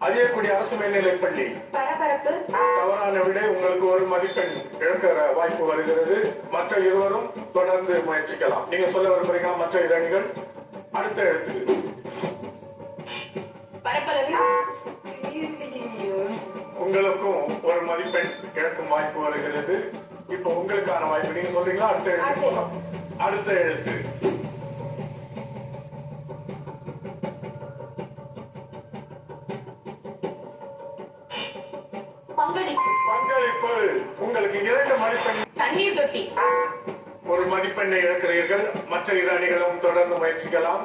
அரியக்குடி அரசு மேல்நிலைப்பள்ளி பரபரப்பு. தவறான விடை. உங்களுக்கு ஒரு மதிப்பெண் இழக்கிற வாய்ப்பு வருகிறது. மற்ற இருவரும் தொடர்ந்து முயற்சிக்கலாம். நீங்க சொல்ல விரும்புறீங்களா மற்ற இரு அணிகள்? அடுத்த எழுத்து பரப்பளவு. உங்களுக்கும் ஒரு மதிப்பெண் இழக்கும் வாய்ப்பு வருகிறது. இப்ப உங்களுக்கான வாய்ப்பு. நீங்க சொல்றீங்களா? அடுத்த எழுத்து போலாம். அடுத்த எழுத்து பங்களிப்பு. பங்களிப்பு. உங்களுக்கு 2 மதிப்பெண். தண்ணீர் தொட்டி. ஒரு மதிப்பெண்ணை இழக்கிறீர்கள். மற்ற இரு அணிகளும் தொடர்ந்து முயற்சிக்கலாம்.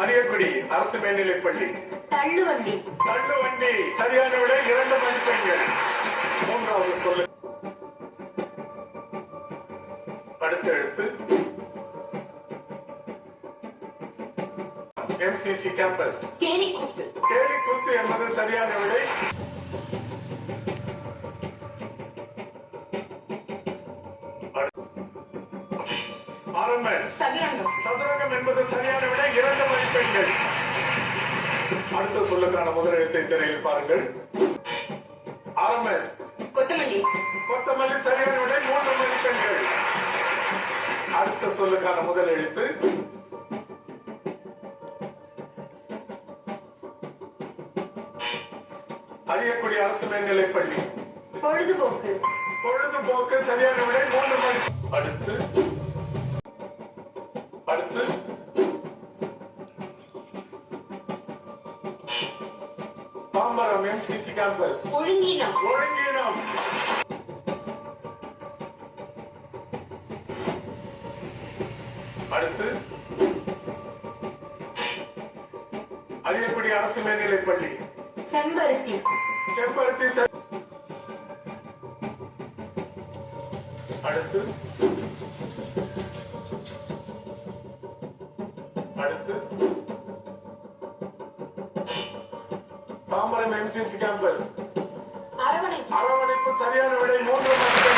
அரியக்குடி அரசு மேல்நிலைப்பள்ளி தள்ளுவண்டி. தள்ளுவண்டி. சரியான விட 2 மதிப்பெண்கள். மூன்றாவது சொல்லு. அடுத்த எழுத்து எம்சிசி கேம்பஸ். கேலிக்கூத்து. கேலிக்கூத்து என்பது சரியான விடை. ஆர்எம்எஸ். சதுரங்கம். சதுரங்கம் என்பது சரியான விட. 2 மதிப்பெண்கள். அடுத்த சொல்லுக்கான முதல் எழுத்தை திரையில் பாருங்கள். ஆர்எம்எஸ். கொத்தமல்லி. கொத்தமல்லி சரியான விட. 3 மதிப்பெண்கள். அடுத்த சொல்லுக்கான முதல் எழுத்து அரியக்குடி அரசு மேல்நிலைப்பள்ளி பொழுதுபோக்கு. பொழுதுபோக்கு சரியான விட. 3 மதிப்பெண்கள். அடுத்து அடுத்து தாம்பரம் எம்சிசி கேம்பஸ். ஒழுங்கீனம். ஒழுங்கீனம். அடுத்து அரியக்குடி அரசு மேல்நிலைப்பள்ளி செம்பருத்தி. செம்பருத்தி. அடுத்து அடுத்து தாம்பரம் எம்சிசி கேம்பஸ். அரவணைப்பு. அரவணைப்பு சரியான விடை. 3 மதிப்பெண்கள்.